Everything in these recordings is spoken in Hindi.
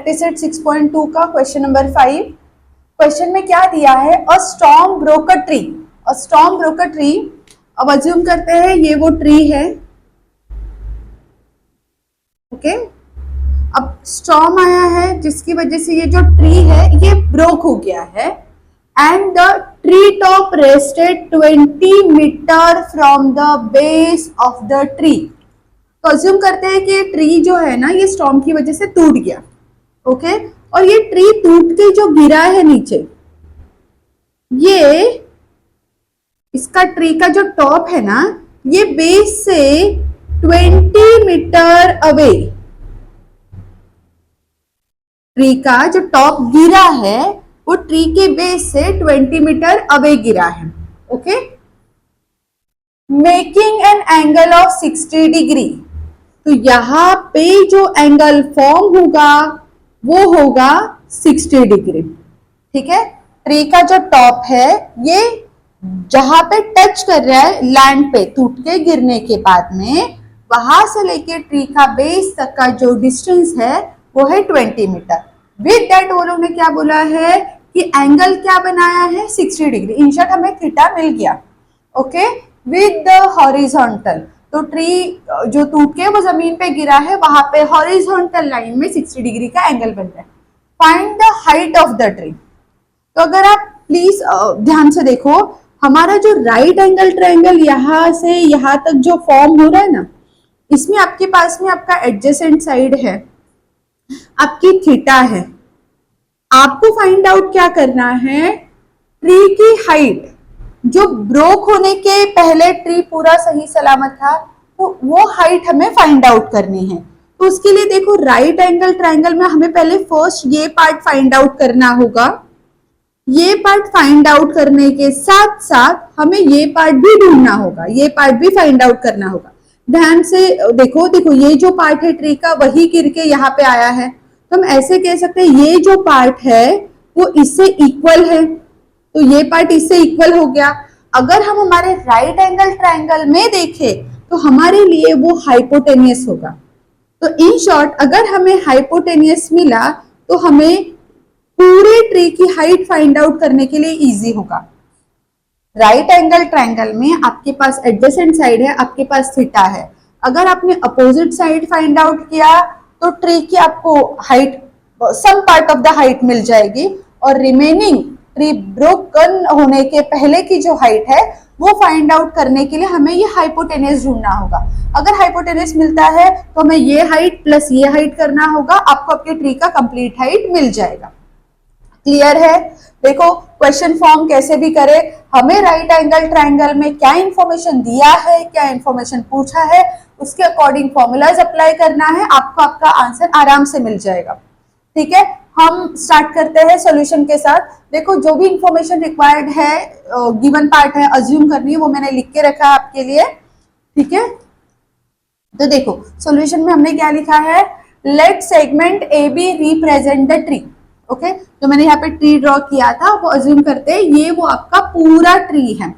प्रैक्टिस एट 6.2 का क्वेश्चन नंबर 5। क्वेश्चन में क्या दिया है, अ storm broke a tree. A storm broke a tree, अब अज्यूम करते हैं ये वो ट्री है, ओके। अब स्टॉर्म आया है जिसकी वजह से ये जो ट्री है ये ब्रोक हो गया है and the tree top rested 20 metre from the base of the tree. तो अज्यूम करते हैं कि ट्री जो है ना ये स्टॉर्म की वजह से टूट गया, ओके। और ये ट्री टूट के जो गिरा है नीचे, ये इसका ट्री का जो टॉप है ना ये बेस से 20 मीटर अवे, ट्री का जो टॉप गिरा है वो ट्री के बेस से 20 मीटर अवे गिरा है, okay. Making an angle of 60 degree. तो यहां पे जो एंगल फॉर्म होगा वो होगा 60 डिग्री, ठीक है। ट्री का जो टॉप है ये जहां पे टच कर रहा है लैंड पे टूट के गिरने के बाद में, वहां से लेके ट्री का बेस तक का जो डिस्टेंस है वो है 20 मीटर। विद दैट वो लोग ने क्या बोला है कि एंगल क्या बनाया है 60 डिग्री। इन शॉर्ट हमें थीटा मिल गया, ओके, विद द हॉरिजॉन्टल। तो ट्री जो टूट के वो जमीन पे गिरा है वहां पे हॉरिजॉन्टल लाइन में 60 डिग्री का एंगल बन रहा है। Find the height of the tree. तो अगर आप प्लीज ध्यान से देखो, हमारा जो राइट एंगल ट्रायंगल यहां से यहां तक जो फॉर्म हो रहा है ना, इसमें आपके पास में आपका एडजेसेंट साइड है, आपकी थीटा है। आपको फाइंड आउट क्या करना है, ट्री की हाइट जो ब्रोक होने के पहले ट्री पूरा सही सलामत था, तो वो हाइट हमें फाइंड आउट करनी है। तो उसके लिए देखो राइट एंगल ट्रायंगल में हमें पहले फर्स्ट ये पार्ट फाइंड आउट करना होगा। ये पार्ट फाइंड आउट करने के साथ साथ हमें ये पार्ट भी ढूंढना होगा, ये पार्ट भी फाइंड आउट करना होगा। ध्यान से देखो ये जो पार्ट है ट्री का वही गिर के यहाँ पे आया है, तो हम ऐसे कह सकते हैं ये जो पार्ट है वो इससे इक्वल है, तो ये पार्ट इससे इक्वल हो गया। अगर हम हमारे राइट एंगल ट्रायंगल में देखें तो हमारे लिए वो हाइपोटेनियस होगा। तो इन शॉर्ट अगर हमें हाइपोटेनियस मिला तो हमें पूरे ट्री की हाइट फाइंड आउट करने के लिए इजी होगा। राइट एंगल ट्रायंगल में आपके पास एडजेसेंट साइड है, आपके पास थीटा है। अगर आपने अपोजिट साइड फाइंड आउट किया तो ट्री की आपको height, some part of the height मिल जाएगी, और रिमेनिंग ट्री ब्रोकन होने के पहले की जो हाइट है वो फाइंड आउट करने के लिए हमें ये हाइपोटेनियस ढूंढना होगा। अगर हाइपोटेनियस मिलता है तो हमें ये हाइट प्लस ये हाइट करना होगा, आपको आपके ट्री का कंप्लीट हाइट मिल जाएगा। क्लियर है? देखो क्वेश्चन फॉर्म कैसे भी करे, हमें राइट एंगल ट्रायंगल में क्या इंफॉर्मेशन दिया है, क्या इंफॉर्मेशन पूछा है, उसके अकॉर्डिंग फॉर्मूलाज अप्लाई करना है, आपको आपका आंसर आराम से मिल जाएगा। ठीक है, हम स्टार्ट करते हैं सॉल्यूशन के साथ। देखो जो भी इंफॉर्मेशन रिक्वायर्ड है, गिवन पार्ट है अज्यूम करनी है, वो मैंने लिख के रखा है आपके लिए। ठीक है, तो देखो सॉल्यूशन में हमने क्या लिखा है, let segment A B represent the tree. Okay, तो मैंने यहाँ पे ट्री ड्रॉ किया था, वो अज्यूम करते हैं ये वो आपका पूरा ट्री है।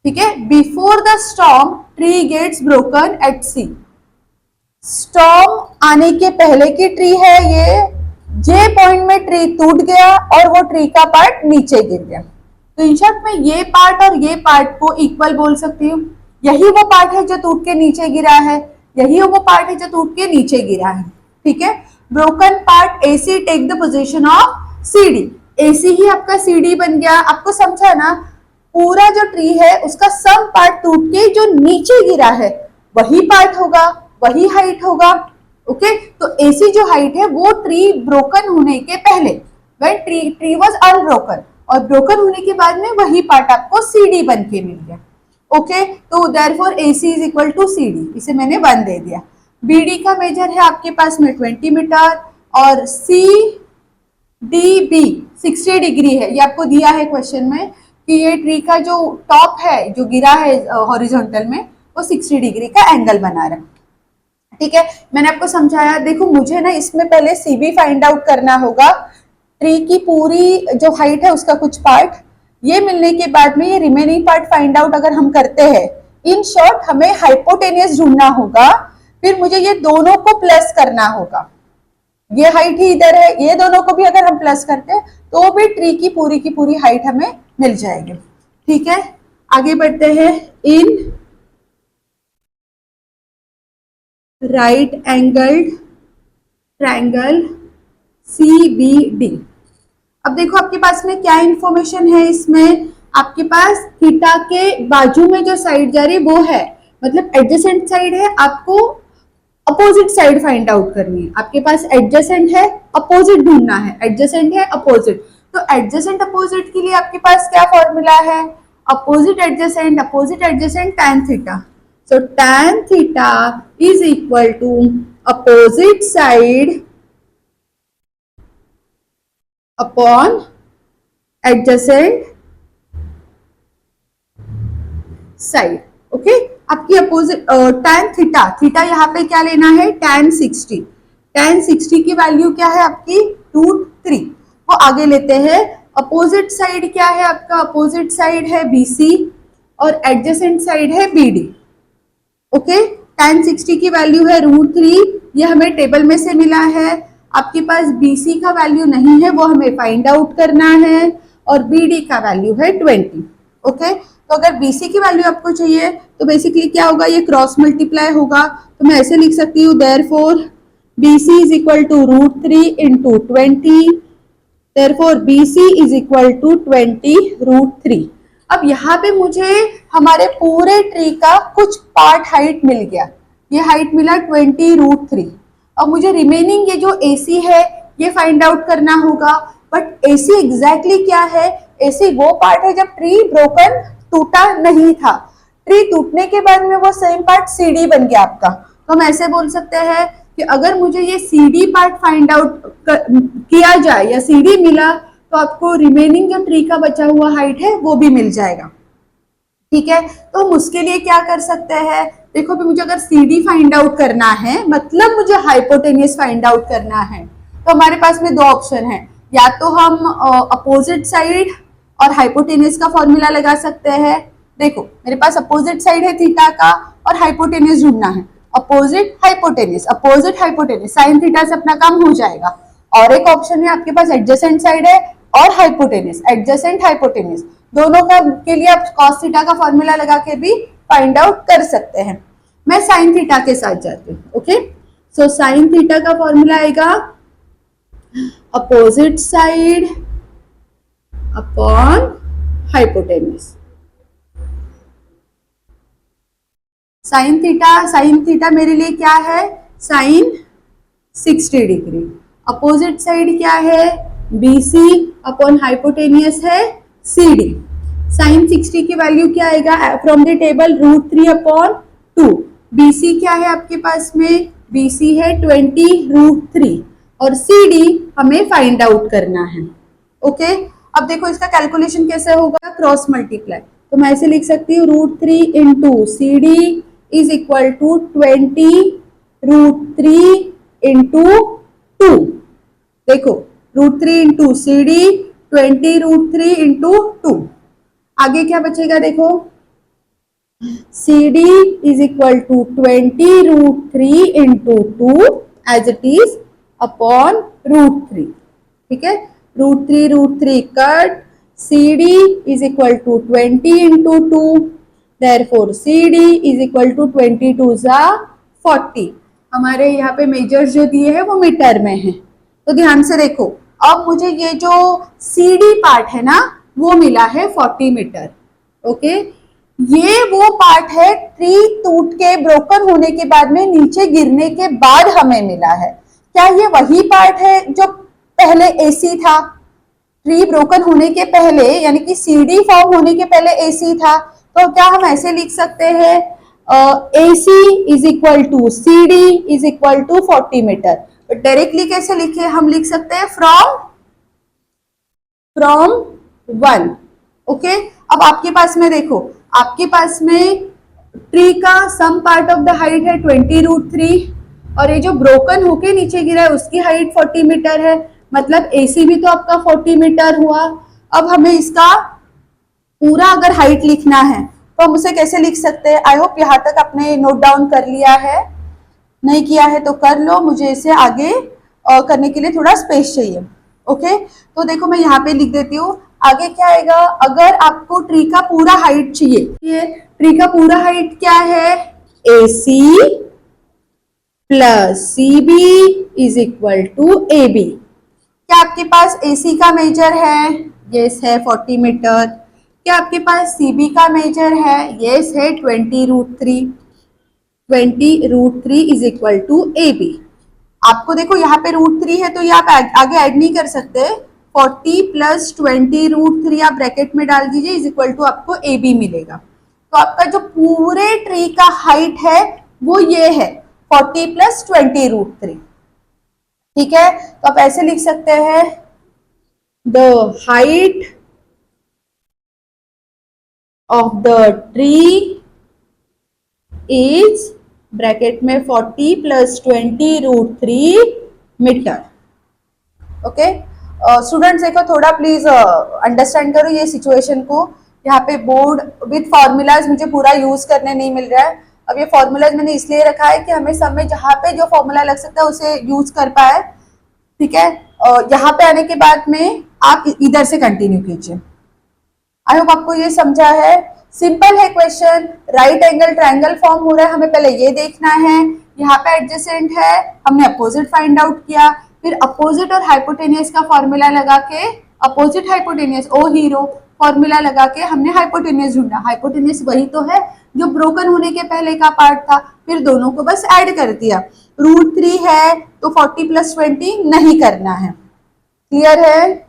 ठीक है, before the storm tree gets broken at C. Storm आने के पहले की ट्री है ये, जे पॉइंट में ट्री टूट गया और वो ट्री का पार्ट नीचे गिर गया। तो इन शॉर्ट में ये पार्ट और ये पार्ट को इक्वल बोल सकती हूँ। यही वो पार्ट है जो टूट के नीचे गिरा है, यही वो पार्ट है जो टूट के नीचे गिरा है। ठीक है, broken part AC take the position of CD। AC ही आपका CD बन गया। आपको समझा ना, पूरा जो ट्री है उसका सम पार्ट टूट के जो नीचे गिरा है वही पार्ट होगा, वही हाइट होगा। ओके, तो AC जो हाइट है वो ट्री ब्रोकन होने के पहले, व्हेन ट्री वाज अनब्रोकन, और ब्रोकन होने के बाद में वही पार्ट आपको CD बन के मिल गया। ओके, तो therefore AC is equal to CD, इसे मैंने 1 दे दिया। BD का मेजर है आपके पास में 20 मीटर और CDB 60 डिग्री है। ये आपको दिया है क्वेश्चन में कि ये ट्री का जो टॉप है जो गिरा है हॉरिजॉन्टल में वो 60 डिग्री का एंगल बना रहा है। ठीक है, मैंने आपको समझाया। देखो मुझे ना इसमें पहले CB फाइंड आउट करना होगा, ट्री की पूरी जो हाइट है उसका कुछ पार्ट, ये मिलने के बाद में ये रिमेनिंग पार्ट फाइंड आउट अगर हम करते हैं, इन शॉर्ट हमें हाइपोटेनियस ढूंढना होगा, फिर मुझे ये दोनों को प्लस करना होगा। ये हाइट ही इधर है, ये दोनों को भी अगर हम प्लस करते हैं तो भी ट्री की पूरी हाइट हमें मिल जाएगी। ठीक है, आगे बढ़ते हैं। In right angled triangle CBD। अब देखो आपके पास में क्या इंफॉर्मेशन है इसमें, आपके पास थीटा के बाजू में जो साइड जा रही है वो है, मतलब एडजेसेंट साइड है, आपको अपोजिट साइड फाइंड आउट करनी है। आपके पास एडजेसेंट है, अपोजिट ढूंढना है, एडजेसेंट है अपोजिट। तो एडजेसेंट अपोजिट के लिए आपके पास क्या फॉर्मूला है, opposite adjacent tan theta. So tan theta is equal to opposite side upon adjacent side. Okay, आपकी अपोजिट tan थीटा यहाँ पे क्या लेना है, tan 60 की वैल्यू क्या है आपकी √3, वो आगे लेते हैं। अपोजिट साइड क्या है आपका, अपोजिट साइड है BC और एडजेसेंट साइड है BD। ओके, tan 60 की वैल्यू है √3, ये हमें टेबल में से मिला है। आपके पास BC का वैल्यू नहीं है, वो हमें फाइंड आउट करना है, और BD का वैल्यू है 20। ओके, तो अगर BC की वैल्यू आपको चाहिए तो बेसिकली क्या होगा, ये क्रॉस मल्टीप्लाई होगा। तो मैं ऐसे लिख सकती हूँ, therefore BC is equal to √3 into 20, therefore BC is equal to 20√3। अब यहाँ पे मुझे हमारे पूरे ट्री का कुछ पार्ट हाइट मिल गया, ये हाइट मिला 20√3। अब मुझे रिमेनिंग ये जो AC है ये फाइंड आउट करना होगा, बट AC एग्जैक्टली क्या है, AC वो पार्ट है जब ट्री ब्रोकन टूटा नहीं था, ट्री टूटने के बाद में वो सेम पार्ट CD बन गया आपका। तो हम ऐसे बोल सकते हैं कि अगर मुझे ये CD पार्ट फाइंड आउट किया जाए या CD मिला तो आपको रिमेनिंग जो ट्री का बचा हुआ हाइट है वो भी मिल जाएगा। ठीक है, तो हम उसके लिए क्या कर सकते हैं, देखो भी मुझे अगर CD फाइंड आउट करना है, मतलब मुझे हाइपोटेनियस फाइंड आउट करना है, तो हमारे पास में दो ऑप्शन है, या तो हम अपोजिट साइड और हाइपोटेनियस का फॉर्मूला लगा सकते हैं। देखो मेरे पास अपोजिट साइड है थीटा का और हाइपोटेनियस ढूंढना है, अपोजिट हाइपोटेनियस साइन थीटा से अपना काम हो जाएगा। और एक ऑप्शन है आपके पास एडजेसेंट साइड है और हाइपोटेनियस, एडजेसेंट हाइपोटेनियस दोनों का के लिए आप cos थीटा का फॉर्मूला लगा के भी फाइंड आउट कर सकते हैं। मैं साइन थीटा के साथ जाती हूँ। ओके, सो साइन थीटा का फॉर्मूला आएगा opposite side upon hypotenuse. Sine theta मेरे लिए क्या है, साइन 60 डिग्री। अपोजिट साइड क्या है, BC अपॉन हाइपोटेनियस है CD। साइन 60 की वैल्यू क्या आएगा, from the table √3 upon 2। BC क्या है आपके पास में, BC है 20√3 और CD हमें फाइंड आउट करना है। ओके, अब देखो इसका कैलकुलेशन कैसे होगा, क्रॉस मल्टीप्लाई। तो मैं ऐसे लिख सकती हूँ √3 into CD is equal to 20√3 into 2। देखो √3 इंटू CD 20√3 इंटू 2। आगे क्या बचेगा, देखो CD is equal to 20√3 into 2 as it is upon √3। ठीक है, √3 cut, CD is equal to 20 into 2, therefore CD is equal to 22 ज़ा 40। हमारे यहाँ पे मेजर्स जो दिए हैं वो मीटर में है, तो ध्यान से देखो। अब मुझे ये जो CD पार्ट है ना वो मिला है 40 मीटर। ओके, ये वो पार्ट है ट्री टूट के ब्रोकन होने के बाद में नीचे गिरने के बाद हमें मिला है। क्या ये वही पार्ट है जो पहले AC था, ट्री ब्रोकन होने के पहले, यानी कि CD फॉर्म होने के पहले AC था? तो क्या हम ऐसे लिख सकते हैं AC is equal to CD is equal to 40 metre. Directly कैसे लिखे, हम लिख सकते हैं फ्रॉम 1। ओके, अब आपके पास में देखो, आपके पास में ट्री का some part of the height है 20√3 और ये जो ब्रोकन होके नीचे गिरा है उसकी हाइट 40 मीटर है, मतलब AC भी तो आपका 40 मीटर हुआ। अब हमें इसका पूरा अगर हाइट लिखना है तो हम उसे कैसे लिख सकते हैं, आई होप यहाँ तक आपने नोट डाउन कर लिया है, नहीं किया है तो कर लो, मुझे इसे आगे करने के लिए थोड़ा स्पेस चाहिए। ओके, तो देखो मैं यहाँ पे लिख देती हूँ। आगे क्या आएगा, अगर आपको ट्री का पूरा हाइट चाहिए, ये ट्री का पूरा हाइट क्या है, AC plus CB is equal to AB। क्या आपके पास AC का मेजर है, यस है 40 मीटर। क्या आपके पास CB का मेजर है, यस है 20√3। 20√3 इज इक्वल टू AB। आपको देखो यहाँ पे √3 है तो ये आप आगे ऐड नहीं कर सकते, 40 प्लस 20√3 आप ब्रैकेट में डाल दीजिए इज इक्वल टू आपको AB मिलेगा। तो आपका जो पूरे ट्री का हाइट है वो ये है 40 प्लस 20√3। ठीक है, तो आप ऐसे लिख सकते हैं, the height of the tree is bracket में 40 प्लस 20√3 मीटर। ओके स्टूडेंट्स, देखो थोड़ा प्लीज अंडरस्टैंड करो ये सिचुएशन को। यहाँ पे बोर्ड विद फॉर्मूलाज मुझे पूरा यूज करने नहीं मिल रहा है। अब ये फॉर्मूलाज मैंने इसलिए रखा है कि हमें सब में जहाँ पे जो फॉर्मूला लग सकता है उसे यूज कर पाए। ठीक है, यहाँ पे आने के बाद में आप इधर से कंटिन्यू कीजिए। आई होप आपको ये समझा है। सिंपल है question, right angle triangle form हो रहा है, हमें पहले ये देखना है। यहाँ पे एडजेसेंट है, हमने अपोजिट फाइंड आउट किया, फिर अपोजिट और हाइपोटेनियस का फॉर्मूला लगा के, अपोजिट हाइपोटेनियस ओ हीरो फॉर्मूला लगा के हमने हाइपोटेनियस ढूंढा। हाइपोटेनियस वही तो है जो ब्रोकन होने के पहले का पार्ट था, फिर दोनों को बस ऐड कर दिया। √3 है तो 40 प्लस 20 नहीं करना है। क्लियर है?